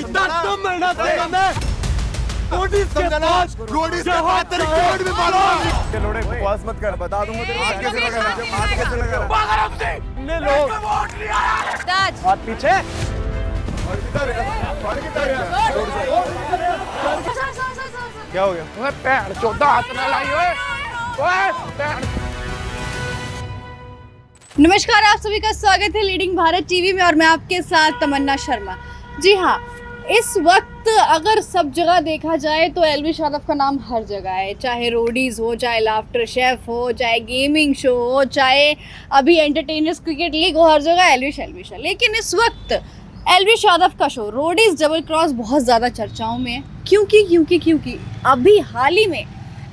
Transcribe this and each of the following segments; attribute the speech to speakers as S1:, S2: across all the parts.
S1: तो मेहनत करेगा मैं रोडीज के पास रोडीज के पास तेरी कोड भी मारो
S2: लोड़े बकवास मत कर बता दूंगा तेरे हाथ कैसे लगा हाथ कैसे लगा
S1: ने लोग
S3: ताज
S1: हाथ पीछे
S2: क्या हो गया
S1: ओए पैर चौदा हाथ ना लाई ओए पैर।
S3: नमस्कार, आप सभी का स्वागत है लीडिंग भारत टीवी में और मैं आपके साथ तमन्ना शर्मा। जी हाँ, इस वक्त अगर सब जगह देखा जाए तो एलविश यादव का नाम हर जगह है, चाहे रोडीज हो, चाहे लाफ्टर शेफ हो, चाहे गेमिंग शो हो, चाहे अभी एंटरटेनर्स क्रिकेट लीग हो, हर जगह एलविश एलविश है। लेकिन इस वक्त एलविश यादव का शो रोडीज डबल क्रॉस बहुत ज़्यादा चर्चाओं में है। क्योंकि अभी हाल ही में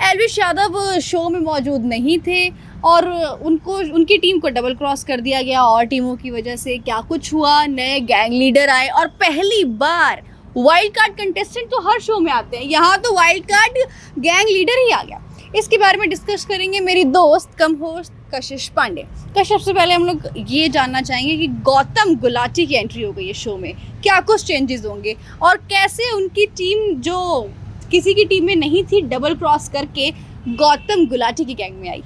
S3: एलविश यादव शो में मौजूद नहीं थे और उनकी टीम को डबल क्रॉस कर दिया गया और टीमों की वजह से क्या कुछ हुआ, नए गैंग लीडर आए और पहली बार वाइल्ड कार्ड कंटेस्टेंट तो हर शो में आते हैं, यहाँ तो वाइल्ड कार्ड गैंग लीडर ही आ गया। इसके बारे में डिस्कस करेंगे मेरी दोस्त कम होस्ट कशिश पांडे। कशिश, सबसे पहले हम लोग ये जानना चाहेंगे कि गौतम गुलाटी की एंट्री हो गई है शो में, क्या कुछ चेंजेस होंगे और कैसे उनकी टीम जो किसी की टीम में नहीं थी डबल क्रॉस करके गौतम गुलाटी की गैंग में आई।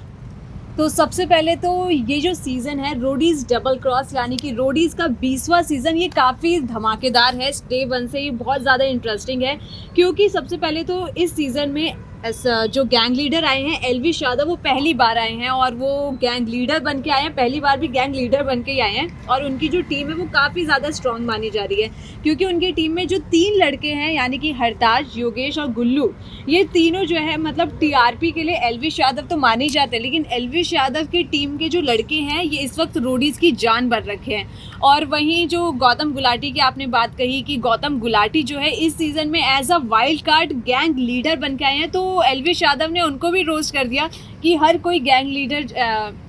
S4: तो सबसे पहले तो ये जो सीज़न है रोडीज़ डबल क्रॉस यानी कि रोडीज़ का 20वां सीज़न, ये काफ़ी धमाकेदार है। डे 1 से ये बहुत ज़्यादा इंटरेस्टिंग है क्योंकि सबसे पहले तो इस सीज़न में जो गैंग लीडर आए हैं एलविश यादव, वो पहली बार आए हैं और वो गैंग लीडर बन के आए हैं, पहली बार भी गैंग लीडर बन के ही आए हैं। और उनकी जो टीम है वो काफ़ी ज़्यादा स्ट्रॉन्ग मानी जा रही है क्योंकि उनकी टीम में जो 3 लड़के हैं यानी कि हरताज, योगेश और गुल्लू, ये तीनों जो है मतलब टीआरपी के लिए एलविश यादव तो माने जाते हैं, लेकिन एलविश यादव की टीम के जो लड़के हैं ये इस वक्त रोडीज़ की जान बन रखे हैं। और वहीं जो गौतम गुलाटी की आपने बात कही कि गौतम गुलाटी जो है इस सीज़न में as a wild card gang leader बन के आए हैं, तो एलविश यादव ने उनको भी रोस्ट कर दिया कि हर कोई गैंग लीडर,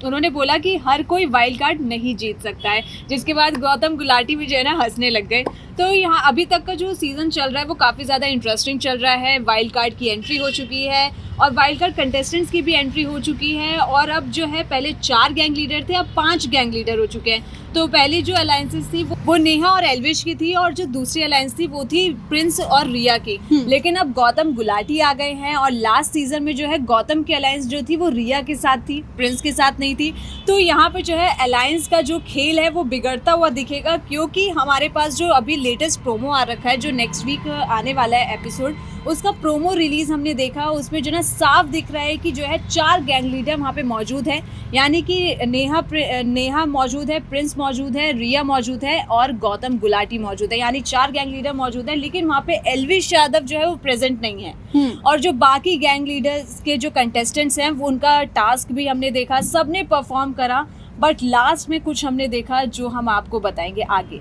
S4: उन्होंने बोला कि हर कोई वाइल्ड कार्ड नहीं जीत सकता है, जिसके बाद गौतम गुलाटी भी जो है ना हंसने लग गए। तो यहाँ अभी तक का जो सीज़न चल रहा है वो काफ़ी ज़्यादा इंटरेस्टिंग चल रहा है। वाइल्ड कार्ड की एंट्री हो चुकी है और वाइल्ड कार्ड कंटेस्टेंट्स की भी एंट्री हो चुकी है और अब जो है पहले 4 गैंग लीडर थे, अब 5 गैंग लीडर हो चुके हैं। तो पहली जो अलायंसेस थी वो नेहा और एलविश की थी और जो दूसरी अलायंस थी वो थी प्रिंस और रिया की। लेकिन अब गौतम गुलाटी आ गए हैं और लास्ट सीजन में जो है गौतम की अलायंस जो थी वो रिया के साथ थी, प्रिंस के साथ नहीं थी। तो यहाँ पे जो है अलायंस का जो खेल है वो बिगड़ता हुआ दिखेगा क्योंकि हमारे पास जो अभी लेटेस्ट प्रोमो आ रखा है, जो नेक्स्ट वीक आने वाला है एपिसोड, उसका प्रोमो रिलीज हमने देखा, उसमें जो ना साफ दिख रहा है कि जो है 4 गैंग लीडर वहाँ पे मौजूद है, यानी कि नेहा मौजूद है, प्रिंस मौजूद है, रिया मौजूद है और गौतम गुलाटी मौजूद है, यानी 4 गैंग लीडर मौजूद है। लेकिन वहाँ पे एलविश यादव जो है वो प्रेजेंट नहीं है। और जो बाकी गैंग लीडर्स के जो कंटेस्टेंट्स हैं वो उनका टास्क भी हमने देखा, सबने परफॉर्म करा, बट लास्ट में कुछ हमने देखा जो हम आपको बताएंगे आगे।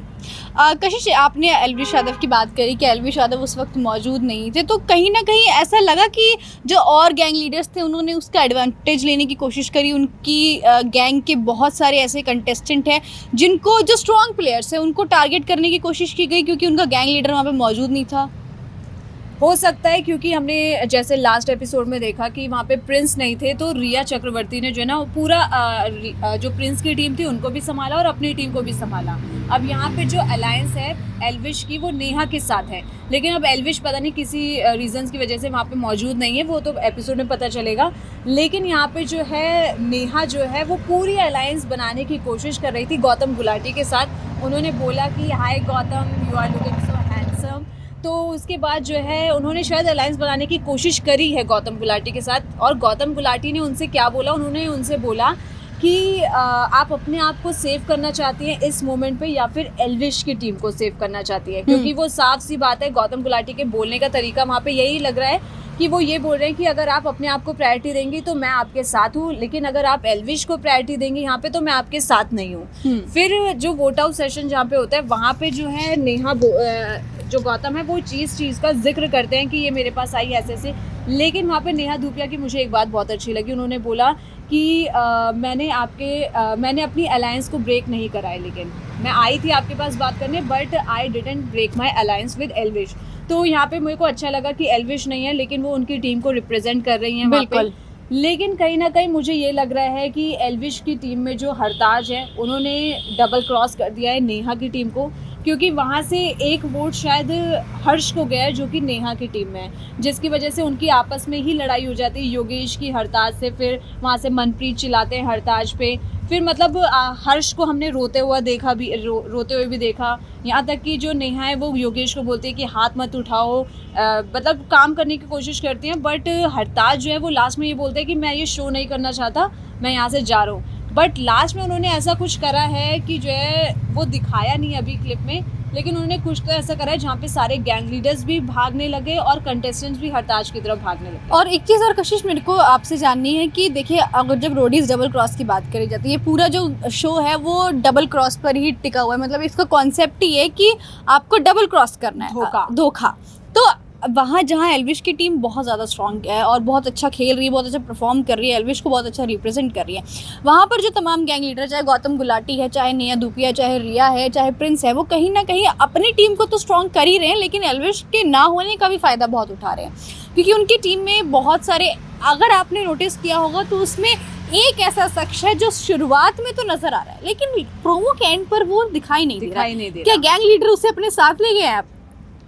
S3: कशिश, आपने एलविश यादव की बात करी कि एलविश यादव उस वक्त मौजूद नहीं थे, तो कहीं ना कहीं ऐसा लगा कि जो और गैंग लीडर्स थे उन्होंने उसका एडवांटेज लेने की कोशिश करी। उनकी गैंग के बहुत सारे ऐसे कंटेस्टेंट हैं जिनको, जो स्ट्रॉन्ग प्लेयर्स हैं, उनको टारगेट करने की कोशिश की गई क्योंकि उनका गैंग लीडर वहाँ पे मौजूद नहीं था।
S4: हो सकता है क्योंकि हमने जैसे लास्ट एपिसोड में देखा कि वहाँ पे प्रिंस नहीं थे, तो रिया चक्रवर्ती ने जो है ना पूरा जो प्रिंस की टीम थी उनको भी संभाला और अपनी टीम को भी संभाला। अब यहाँ पे जो अलायंस है एलविश की वो नेहा के साथ है, लेकिन अब एलविश पता नहीं किसी रीजंस की वजह से वहाँ पे मौजूद नहीं है, वो तो एपिसोड में पता चलेगा। लेकिन यहाँ पे जो है नेहा जो है वो पूरी अलायंस बनाने की कोशिश कर रही थी गौतम गुलाटी के साथ। उन्होंने बोला कि hi Gautam, you are looking so handsome. तो उसके बाद जो है उन्होंने शायद अलायंस बनाने की कोशिश करी है गौतम गुलाटी के साथ। और गौतम गुलाटी ने उनसे क्या बोला, उन्होंने उनसे बोला कि आप अपने आप को सेव करना चाहती हैं इस मोमेंट पे या फिर एलविश की टीम को सेव करना चाहती है, क्योंकि वो साफ सी बात है गौतम गुलाटी के बोलने का तरीका वहाँ पे यही लग रहा है कि वो ये बोल रहे हैं कि अगर आप अपने आप को प्रायोरिटी देंगी तो मैं आपके साथ हूँ, लेकिन अगर आप एलविश को प्रायोरिटी देंगी यहाँ पे तो मैं आपके साथ नहीं हूँ। फिर जो वोट आउट सेशन जहाँ पे होता है वहाँ पे जो है नेहा जो गौतम है वो चीज़ का जिक्र करते हैं कि ये मेरे पास आई ऐसे, लेकिन वहाँ पे नेहा धूपिया की मुझे एक बात बहुत अच्छी लगी। उन्होंने बोला कि मैंने अपनी अलायंस को ब्रेक नहीं कराया, लेकिन मैं आई थी आपके पास बात करने, but I didn't break my alliance with Elvish. तो यहाँ पे मेरे को अच्छा लगा कि एलविश नहीं है लेकिन वो उनकी टीम को रिप्रेजेंट कर रही हैं। बिल्कुल। लेकिन कहीं ना कहीं मुझे ये लग रहा है कि एलविश की टीम में जो हरताज है उन्होंने डबल क्रॉस कर दिया है नेहा की टीम को। क्योंकि वहाँ से एक वोट शायद हर्ष को गया है जो कि नेहा की टीम में है, जिसकी वजह से उनकी आपस में ही लड़ाई हो जाती है योगेश की हरताज से। फिर वहाँ से मनप्रीत चिल्लाते हैं हरताज पे, फिर मतलब हर्ष को हमने रोते हुआ देखा भी, रोते हुए भी देखा। यहाँ तक कि जो नेहा है वो योगेश को बोलती है कि हाथ मत उठाओ, मतलब काम करने की कोशिश करती हैं। बट हरताज जो है वो लास्ट में ये बोलते हैं कि मैं ये शो नहीं करना चाहता, मैं यहाँ से जा रहा हूँ। बट लास्ट में उन्होंने ऐसा कुछ करा है कि जो है वो दिखाया नहीं अभी क्लिप में, लेकिन उन्होंने कुछ तो ऐसा करा है जहाँ पे सारे गैंग लीडर्स भी भागने लगे और कंटेस्टेंट्स भी हरताज की तरफ भागने लगे।
S3: और एक चीज़ और कशिश मेरे को आपसे जाननी है कि देखिए, अगर जब रोडीज डबल क्रॉस की बात करी जाती है, पूरा जो शो है वो डबल क्रॉस पर ही टिका हुआ है। मतलब इसका कॉन्सेप्ट ही है कि आपको डबल क्रॉस करना है, धोखा। तो वहाँ जहाँ एल्विश की टीम बहुत ज़्यादा स्ट्रॉन्ग है और बहुत अच्छा खेल रही है, बहुत अच्छा परफॉर्म कर रही है, एल्विश को बहुत अच्छा रिप्रेजेंट कर रही है, वहाँ पर जो तमाम गैंग लीडर, चाहे गौतम गुलाटी है, चाहे नेहा धूपिया, चाहे रिया है, चाहे प्रिंस है, वो कहीं ना कहीं अपनी टीम को तो स्ट्रॉन्ग कर ही रहे हैं, लेकिन एल्विश के ना होने का भी फ़ायदा बहुत उठा रहे हैं। क्योंकि उनकी टीम में बहुत सारे, अगर आपने नोटिस किया होगा तो उसमें एक ऐसा शख्स है जो शुरुआत में तो नजर आ रहा है लेकिन प्रोमो के एंड पर वो दिखाई नहीं दे रहा। क्या गैंग लीडर उसे अपने साथ ले गए हैं? आप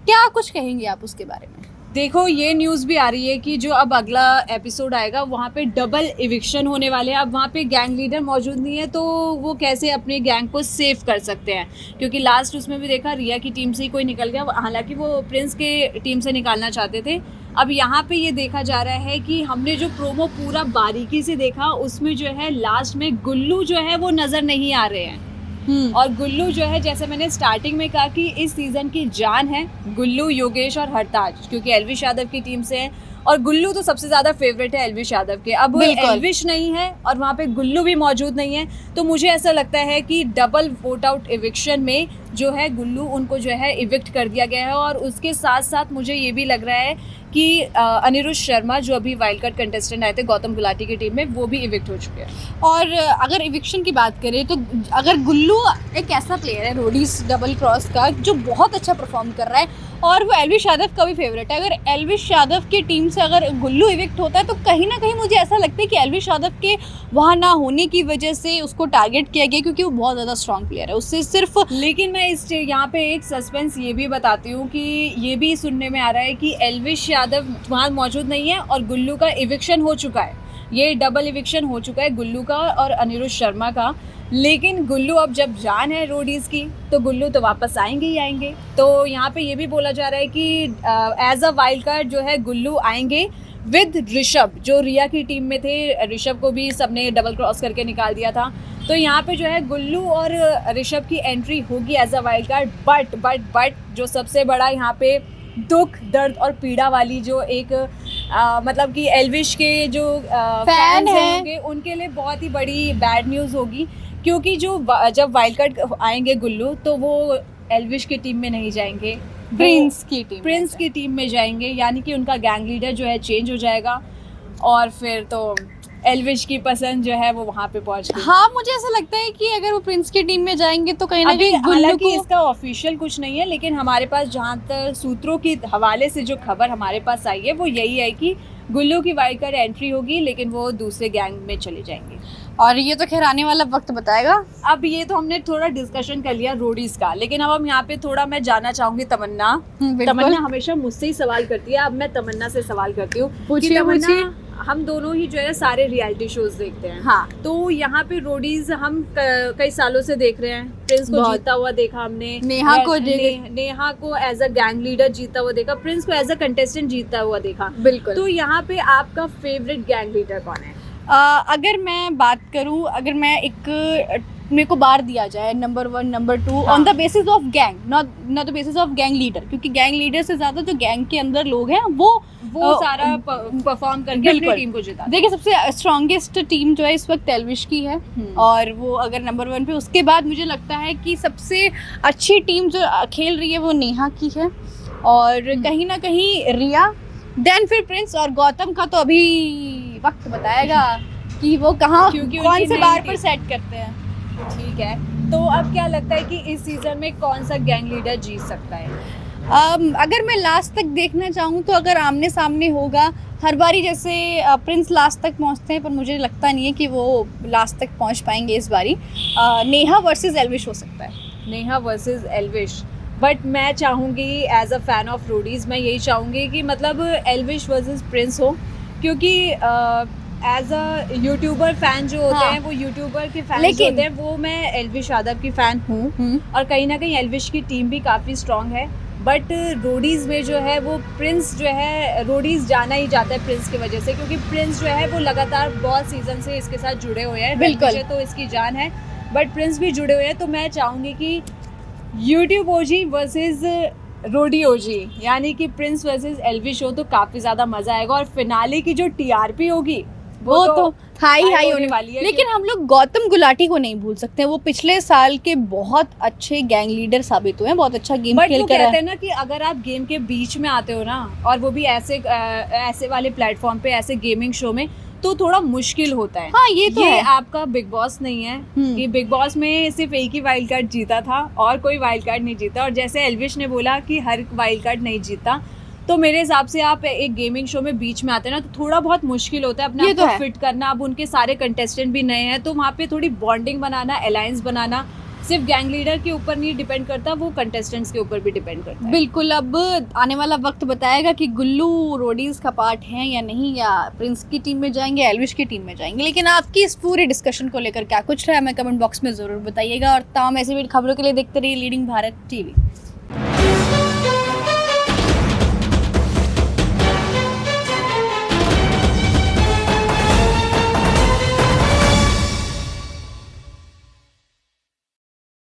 S3: क्या कुछ कहेंगे आप उसके बारे में?
S4: देखो, ये न्यूज़ भी आ रही है कि जो अब अगला एपिसोड आएगा वहाँ पे डबल इविक्शन होने वाले हैं। अब वहाँ पे गैंग लीडर मौजूद नहीं है तो वो कैसे अपने गैंग को सेव कर सकते हैं, क्योंकि लास्ट उसमें भी देखा रिया की टीम से ही कोई निकल गया, हालांकि वो प्रिंस के टीम से निकालना चाहते थे। अब यहाँ पे ये देखा जा रहा है कि हमने जो प्रोमो पूरा बारीकी से देखा उसमें जो है लास्ट में गुल्लू जो है वो नज़र नहीं आ रहे हैं। और गुल्लू जो है, जैसे मैंने स्टार्टिंग में कहा कि इस सीज़न की जान है गुल्लू, योगेश और हरताज, क्योंकि एल्विश यादव की टीम से है और गुल्लू तो सबसे ज़्यादा फेवरेट है एल्विश यादव के। अब एल्विश नहीं है और वहाँ पे गुल्लू भी मौजूद नहीं है, तो मुझे ऐसा लगता है कि डबल वोट आउट इविक्शन में जो है गुल्लू उनको जो है इविक्ट कर दिया गया है। और उसके साथ साथ मुझे ये भी लग रहा है कि अनिरुद्ध शर्मा जो अभी वाइल्ड कार्ड कंटेस्टेंट आए थे गौतम गुलाटी की टीम में, वो भी इविक्ट हो चुके हैं।
S3: और अगर इविक्शन की बात करें तो अगर गुल्लू एक ऐसा प्लेयर है रोडीज डबल क्रॉस का जो बहुत अच्छा परफॉर्म कर रहा है और वो एल्विश यादव का भी फेवरेट है, अगर एल्विश यादव की टीम से अगर गुल्लू इविक्ट होता है तो कहीं ना कहीं मुझे ऐसा लगता है कि एल्विश यादव के वहाँ ना होने की वजह से उसको टारगेट किया गया, क्योंकि वो बहुत ज़्यादा स्ट्रॉन्ग प्लेयर है, उससे सिर्फ।
S4: लेकिन मैं इस यहाँ पे एक सस्पेंस ये भी बताती हूँ कि ये भी सुनने में आ रहा है कि एल्विश यादव वहाँ मौजूद नहीं है और गुल्लू का इविक्शन हो चुका है, ये डबल इविक्शन हो चुका है गुल्लू का और अनिरुद्ध शर्मा का। लेकिन गुल्लू अब जब जान है रोडीज़ की तो गुल्लू तो वापस आएंगे ही आएंगे। तो यहाँ पे ये भी बोला जा रहा है कि एज अ वाइल्ड कार्ड जो है गुल्लू आएंगे विद ऋषभ, जो रिया की टीम में थे। ऋषभ को भी सबने डबल क्रॉस करके निकाल दिया था, तो यहाँ पे जो है गुल्लू और ऋषभ की एंट्री होगी as a wild card. But जो सबसे बड़ा यहाँ पे दुख, दर्द और पीड़ा वाली जो एक मतलब कि एल्विश के जो फैन होंगे उनके लिए बहुत ही बड़ी बैड न्यूज़ होगी, क्योंकि जो जब वाइल्ड कार्ड आएंगे गुल्लू तो वो एल्विश की टीम में नहीं जाएंगे, प्रिंस की टीम में जाएंगे, यानी कि उनका गैंग लीडर जो है चेंज हो जाएगा और फिर तो एल्विश की पसंद जो है वो वहाँ पे पहुँच गई।
S3: हाँ, मुझे ऐसा लगता है कि अगर वो प्रिंस की टीम में जाएंगे तो कहीं ना कहीं,
S4: हालांकि इसका ऑफिशियल कुछ नहीं है, लेकिन हमारे पास जहाँ तक सूत्रों के हवाले से जो खबर हमारे पास आई है वो यही है कि गुल्लू की वाइल्ड कार्ड एंट्री होगी लेकिन वो दूसरे गैंग में चले जाएंगे।
S3: और ये तो खैर आने वाला वक्त बताएगा।
S4: अब ये तो हमने थोड़ा डिस्कशन कर लिया रोडीज का, लेकिन अब हम यहाँ पे थोड़ा मैं जानना चाहूंगी तमन्ना। तमन्ना हमेशा मुझसे ही सवाल करती है, अब मैं तमन्ना से सवाल करती हूँ। पूछिए। हम दोनों ही जो है सारे रियलिटी शोज देखते हैं।
S3: हाँ।
S4: तो यहाँ पे रोडीज हम कई सालों से देख रहे हैं। प्रिंस को जीता हुआ देखा हमने, नेहा को एज अ गैंग लीडर जीता हुआ देखा, प्रिंस को एज अ कंटेस्टेंट जीता हुआ देखा।
S3: बिल्कुल।
S4: तो यहाँ पे आपका फेवरेट गैंग लीडर कौन है?
S3: अगर मैं बात करूं, अगर मैं एक मेरे को बार दिया जाए number 1 number 2 on the basis of gang, not the basis of gang leader, क्योंकि गैंग लीडर से ज़्यादा जो गैंग के अंदर लोग हैं वो
S4: सारा परफॉर्म करके अपनी टीम को जिता।
S3: देखिए, सबसे स्ट्रॉन्गेस्ट टीम जो है इस वक्त एल्विश की है और वो अगर नंबर 1 पे, उसके बाद मुझे लगता है कि सबसे अच्छी टीम जो खेल रही है वो नेहा की है और कहीं ना कहीं रिया, देन फिर प्रिंस और गौतम का तो अभी वक्त बताएगा कि वो कहाँ कौन से बार पर सेट करते हैं।
S4: ठीक है, तो अब क्या लगता है कि इस सीजन में कौन सा गैंग लीडर जीत सकता है?
S3: अगर मैं लास्ट तक देखना चाहूँ तो अगर आमने सामने होगा, हर बारी जैसे प्रिंस लास्ट तक पहुँचते हैं पर मुझे लगता नहीं है कि वो लास्ट तक पहुँच पाएंगे इस बारी। नेहा वर्सेस एल्विश हो सकता है।
S4: नेहा वर्सेस एल्विश, बट मैं चाहूँगी as a fan of Roadies, मैं यही चाहूँगी कि मतलब एल्विश वर्सेस प्रिंस हो, क्योंकि एज अ यूट्यूबर फैन जो होते
S3: हाँ।
S4: हैं वो यूट्यूबर के फैन
S3: लेकिन-
S4: होते हैं, वो मैं एल्विश यादव की फ़ैन हूँ और कहीं ना कहीं एल्विश की टीम भी काफ़ी स्ट्रांग है। बट रोडीज़ में जो है वो प्रिंस जो है, रोडीज़ जाना ही जाता है प्रिंस की वजह से, क्योंकि प्रिंस जो है वो लगातार बहुत सीज़न से इसके साथ जुड़े हुए हैं।
S3: बिल्कुल।
S4: रणविजय तो इसकी जान है, बट प्रिंस भी जुड़े हुए हैं। तो मैं चाहूँगी कि यूट्यूब ओजी वर्सेस रोडी ओजी, यानी कि प्रिंस वर्सेस एल्विश हो तो काफ़ी ज़्यादा मज़ा आएगा। और फिनाले की जो टीआरपी होगी
S3: वो तो हाई होने
S4: वाली है।
S3: लेकिन हम लोग गौतम गुलाटी को नहीं भूल सकते। वो पिछले साल के बहुत अच्छे गैंग लीडर साबित हुए हैं, बहुत अच्छा गेम
S4: बट
S3: खेल
S4: वो
S3: कर
S4: कहते हैं ना कि अगर आप गेम के बीच में आते हो ना, और वो भी ऐसे वाले प्लेटफॉर्म पे, ऐसे गेमिंग शो में, तो थोड़ा मुश्किल होता है।
S3: हाँ, ये तो है।
S4: आपका बिग बॉस नहीं है
S3: हम्म।
S4: कि बिग बॉस में सिर्फ एक ही वाइल्ड कार्ड जीता था और कोई वाइल्ड कार्ड नहीं जीता। और जैसे एल्विश ने बोला कि हर वाइल्ड कार्ड नहीं जीता, तो मेरे हिसाब से आप एक गेमिंग शो में बीच में आते हैं ना, तो थोड़ा बहुत मुश्किल होता है अपने
S3: ये
S4: आप
S3: तो
S4: को
S3: है।
S4: फिट करना। अब उनके सारे कंटेस्टेंट भी नए हैं, तो वहाँ पे थोड़ी बॉन्डिंग बनाना, अलायंस बनाना सिर्फ गैंग लीडर के ऊपर नहीं डिपेंड करता, वो कंटेस्टेंट्स के ऊपर भी डिपेंड करता है।
S3: बिल्कुल। अब आने वाला वक्त बताएगा कि गुल्लू रोडीज का पार्ट है या नहीं, या प्रिंस की टीम में जाएंगे, एल्विश की टीम में जाएंगे। लेकिन आपकी इस पूरे डिस्कशन को लेकर क्या कुछ रहा है, हमें कमेंट बॉक्स में जरूर बताइएगा। और तमाम ऐसी भी खबरों के लिए देखते रहिए लीडिंग भारत टीवी।